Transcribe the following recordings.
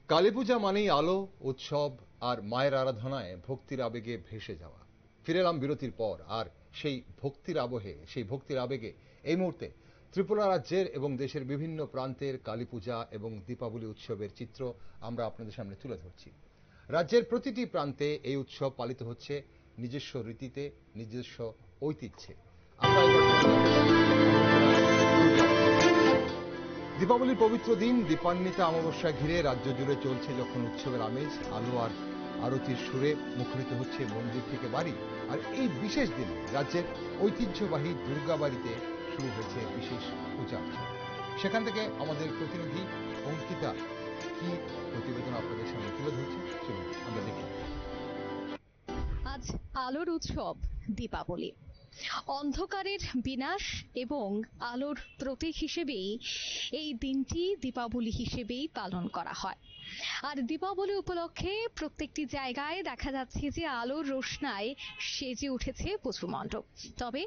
কালীপূজা মানেই আলো, উৎসব আর মায়ের আরাধনায় ভক্তির আবেগে ভেসে যাওয়া। ফিরে এলাম বিরতির পর, আর সেই ভক্তির আবেগে এই মুহূর্তে ত্রিপুরা রাজ্যের এবং দেশের বিভিন্ন প্রান্তের কালীপূজা এবং দীপাবলি উৎসবের চিত্র আমরা আপনাদের সামনে তুলে ধরছি। রাজ্যের প্রতিটি প্রান্তে এই উৎসব পালিত হচ্ছে নিজস্ব রীতিতে, নিজস্ব ঐতিহ্যে। আমরা এবার দীপাবলির পবিত্র দিন দীপান্বিতা অমাবস্যা ঘিরে রাজ্য জুড়ে চলছে যখন উৎসবের আমেজ, আলো আর আরতির সুরে মুখরিত হচ্ছে মন্দির থেকে বাড়ি। আর এই বিশেষ দিনে রাজ্যের ঐতিহ্যবাহী দুর্গাবাড়িতে শুরু হয়েছে বিশেষ পূজা। সেখান থেকে আমাদের প্রতিনিধি অঙ্কিতা কি প্রতিবেদন আপনাদের সামনে তুলে ধরছে, চলুন আমরা দেখি। আজ আলোর উৎসব দীপাবলি। অন্ধকারের বিনাশ এবং আলোর প্রতীক হিসেবেই এই দিনটি দীপাবলি হিসেবেই পালন করা হয়। আর দীপাবলি উপলক্ষে প্রত্যেকটি জায়গায় দেখা যাচ্ছে যে আলোর রোশনায় সেজে উঠেছে পুজো মণ্ডপ। তবে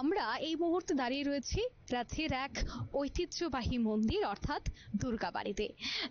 আমরা এই মুহূর্তে দাঁড়িয়ে রয়েছি রাজ্যের এক ঐতিহ্যবাহী মন্দির অর্থাৎ দুর্গাবাড়িতে।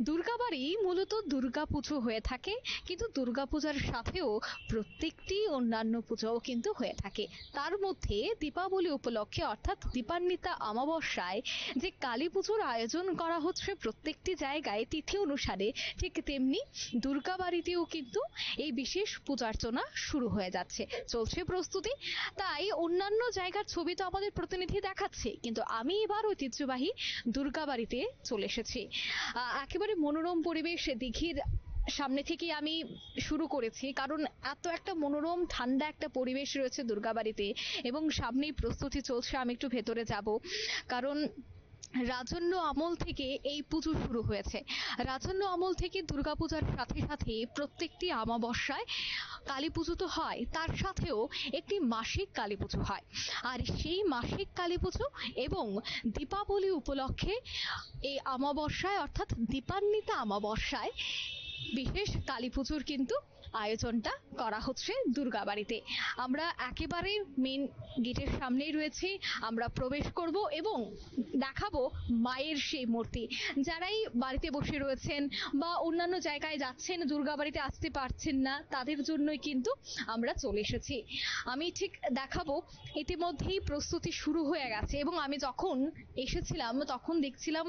দুর্গাবাড়ি মূলত দুর্গাপুজো হয়ে থাকে, কিন্তু দুর্গাপূজার সাথেও প্রত্যেকটি অন্যান্য পুজোও কিন্তু হয়ে থাকে। তার মধ্যে দীপাবলি উপলক্ষে অর্থাৎ দীপান্বিতা অমাবস্যায় যে কালী পুজোর আয়োজন করা হচ্ছে প্রত্যেকটি জায়গায় তিথি অনুসারে, ঠিক তেমনি দুর্গাবাড়িতেও কিন্তু এই বিশেষ পূজার্চনা শুরু হয়ে যাচ্ছে, চলছে প্রস্তুতি। তাই অন্যান্য জায়গার ছবি তো আমাদের প্রতিনিধি দেখাচ্ছে, কিন্তু আমি এবার ঐতিহ্যবাহী দুর্গাবাড়িতে চলে এসেছি। একেবারে মনোরম পরিবেশ, দিঘির সামনে থেকে আমি শুরু করেছি, কারণ এত একটা মনোরম ঠান্ডা একটা পরিবেশ রয়েছে দুর্গাবাড়িতে এবং সামনেই প্রস্তুতি চলছে। আমি একটু ভেতরে যাব, কারণ রাজন্য আমল থেকে এই পুজো শুরু হয়েছে। রাজন্য আমল থেকে দুর্গাপূজার সাথে সাথে প্রত্যেকটি অমাবস্যায় কালী পুজো তো হয়, তার সাথেও একটি মাসিক কালী পুজো হয়। আর সেই মাসিক কালী পুজো এবং দীপাবলি উপলক্ষে এই অমাবস্যায় অর্থাৎ দীপান্বিতা অমাবস্যায় বিশেষ কালী পুজোর কিন্তু আয়োজনটা করা হচ্ছে দুর্গাবাড়িতে। আমরা একেবারে মেন গেটের সামনেই রয়েছি, আমরা প্রবেশ করব এবং দেখাবো মায়ের সেই মূর্তি। যারাই বাড়িতে বসে রয়েছেন বা অন্যান্য জায়গায় যাচ্ছেন, দুর্গাবাড়িতে আসতে পারছেন না, তাদের জন্যই কিন্তু আমরা চলে এসেছি। আমি ঠিক দেখাবো, ইতিমধ্যেই প্রস্তুতি শুরু হয়ে গেছে এবং আমি যখন এসেছিলাম তখন দেখছিলাম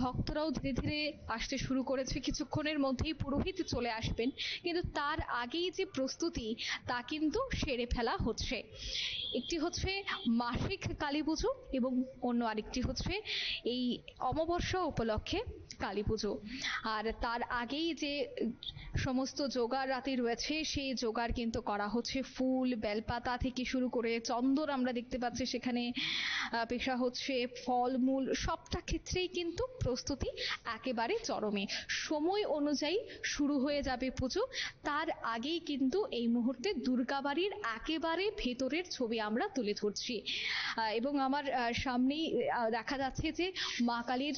ভক্তরাও ধীরে ধীরে আসতে শুরু করেছে। কিছুক্ষণের মধ্যেই পুরোহিত চলে আসবেন, কিন্তু তার আগেই যে প্রস্তুতি তা কিন্তু সেরে ফেলা হচ্ছে। একটি হচ্ছে মাসিক কালী পুজো এবং অন্য আরেকটি হচ্ছে এই অমাবস্যা উপলক্ষে কালী পুজো। আর তার আগেই যে সমস্ত জোগাড় রাতে রয়েছে সেই জোগাড় কিন্তু করা হচ্ছে। ফুল, বেলপাতা থেকে শুরু করে চন্দন আমরা দেখতে পাচ্ছি সেখানে পেশা হচ্ছে, ফলমূল সবটা ক্ষেত্রেই কিন্তু প্রস্তুতি একেবারে চরমে। সময় অনুযায়ী শুরু হয়ে যাবে পুজো। তার আগেই কিন্তু এই মুহূর্তে দুর্গাবাড়ির একেবারে ভেতরের ছবি আমরা তুলে ধরছি এবং আমার সামনেই দেখা যাচ্ছে যে মা কালীর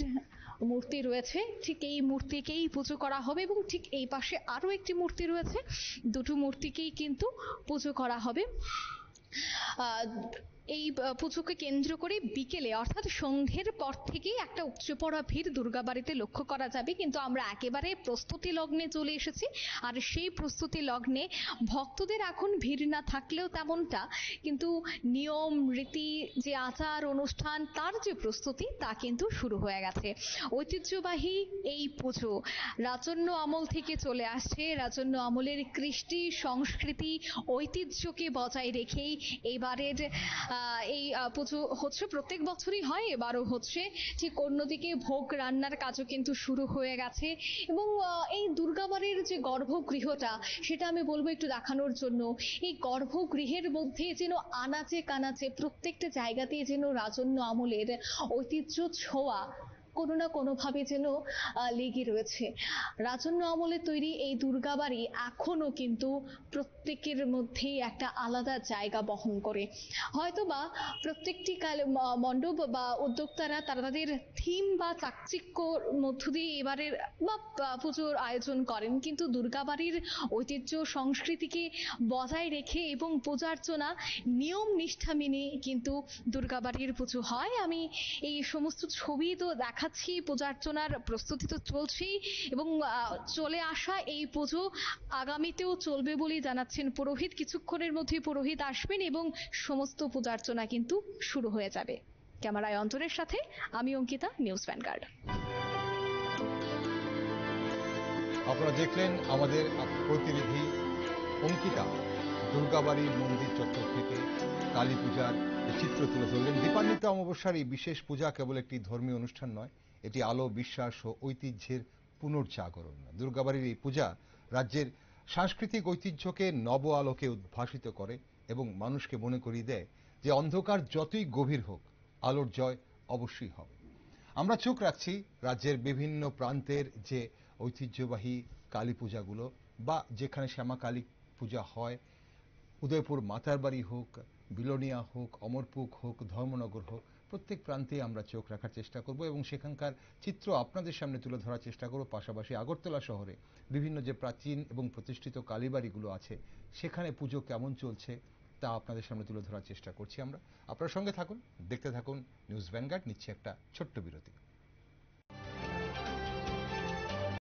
মূর্তি রয়েছে। ঠিক এই মূর্তিকেই পুজো করা হবে এবং ঠিক এই পাশে আরো একটি মূর্তি রয়েছে, দুটো মূর্তিকেই কিন্তু পুজো করা হবে। এই পুজোকে কেন্দ্র করে বিকেলে অর্থাৎ সন্ধ্যের পর থেকেই একটা উপচে পড়া ভিড় দুর্গাবাড়িতে লক্ষ্য করা যাবে, কিন্তু আমরা একেবারে প্রস্তুতি লগ্নে চলে এসেছি। আর সেই প্রস্তুতি লগ্নে ভক্তদের এখন ভিড় না থাকলেও তেমনটা, কিন্তু নিয়ম রীতি যে আচার অনুষ্ঠান তার যে প্রস্তুতি তা কিন্তু শুরু হয়ে গেছে। ঐতিহ্যবাহী এই পুজো রাজন্য আমল থেকে চলে আসছে। রাজন্য আমলের কৃষ্টি সংস্কৃতি ঐতিহ্যকে বজায় রেখেই এবারের এই পুজো হচ্ছে। প্রত্যেক বছরই হয়, এবারও হচ্ছে। ঠিক অন্যদিকে ভোগ রান্নার কাজও কিন্তু শুরু হয়ে গেছে এবং এই দুর্গাবাড়ির যে গর্ভগৃহটা সেটা আমি বলবো একটু দেখানোর জন্য। এই গর্ভগৃহের মধ্যে যেন আনাচে কানাচে প্রত্যেকটা জায়গাতেই যেন রাজন্য আমলের ঐতিহ্য ছোঁয়া কোনো না কোনোভাবে যেন লেগে রয়েছে। রাজন্য আমলে তৈরি এই দুর্গাবাড়ি এখনো কিন্তু প্রত্যেকের মধ্যেই একটা আলাদা জায়গা বহন করে। হয়তোবা প্রত্যেকটি মণ্ডপ বা উদ্যোক্তারা তারা তাদের থিম বা চাকচিক্যর মধ্য দিয়ে এবারের বা পুজোর আয়োজন করেন, কিন্তু দুর্গাবাড়ির ঐতিহ্য সংস্কৃতিকে বজায় রেখে এবং পূজার্চনা নিয়ম নিষ্ঠা মেনে কিন্তু দুর্গাবাড়ির পুজো হয়। আমি এই সমস্ত ছবি তো দেখা দেখাচ্ছি পূজার্চনার প্রস্তুতি তো চলছেই, এবং চলে আসা এই পুজো আগামীতেও চলবে বলেই জানাচ্ছেন পুরোহিত। কিছুক্ষণের মধ্যেই পুরোহিত আসবেন এবং সমস্ত পূজার্চনা কিন্তু শুরু হয়ে যাবে। ক্যামেরায় অন্তরের সাথে আমি অঙ্কিতা, নিউজ ভ্যানগার্ড। আপনারা দেখলেন আমাদের প্রতিনিধি অঙ্কিতা দুর্গাবাড়ির মন্দির চত্বর থেকে কালী পূজার চিত্র তুলে ধরলেন। দীপান্বিত অমাবস্যার এই বিশেষ পূজা কেবল একটি ধর্মীয় অনুষ্ঠান নয়, এটি আলো, বিশ্বাস ও ঐতিহ্যের পুনর্জাগরণ। দুর্গাবাড়ির এই পূজা রাজ্যের সাংস্কৃতিক ঐতিহ্যকে নব আলোকে উদ্ভাসিত করে এবং মানুষকে মনে করিয়ে দেয় যে অন্ধকার যতই গভীর হোক, আলোর জয় অবশ্যই হবে। আমরা চোখ রাখছি রাজ্যের বিভিন্ন প্রান্তের যে ঐতিহ্যবাহী কালী পূজাগুলো, বা যেখানে শ্যামা কালী পূজা হয়, উদয়পুর মাতারবাড়ি হোক, বিলোনিয়া হোক, অমরপুক হোক, ধর্মনগর হোক, প্রত্যেক প্রান্তে আমরা চোখ রাখার চেষ্টা করব এবং সেখানকার চিত্র আপনাদের সামনে তুলে ধরার চেষ্টা করব। পাশাপাশি আগরতলা শহরে বিভিন্ন যে প্রাচীন এবং প্রতিষ্ঠিত কালীবাড়িগুলো আছে, সেখানে পুজো কেমন চলছে তা আপনাদের সামনে তুলে ধরার চেষ্টা করছি আমরা। আপনার সঙ্গে থাকুন, দেখতে থাকুন নিউজ ভ্যানগার্ড। নিচ্ছে একটা ছোট্ট বিরতি।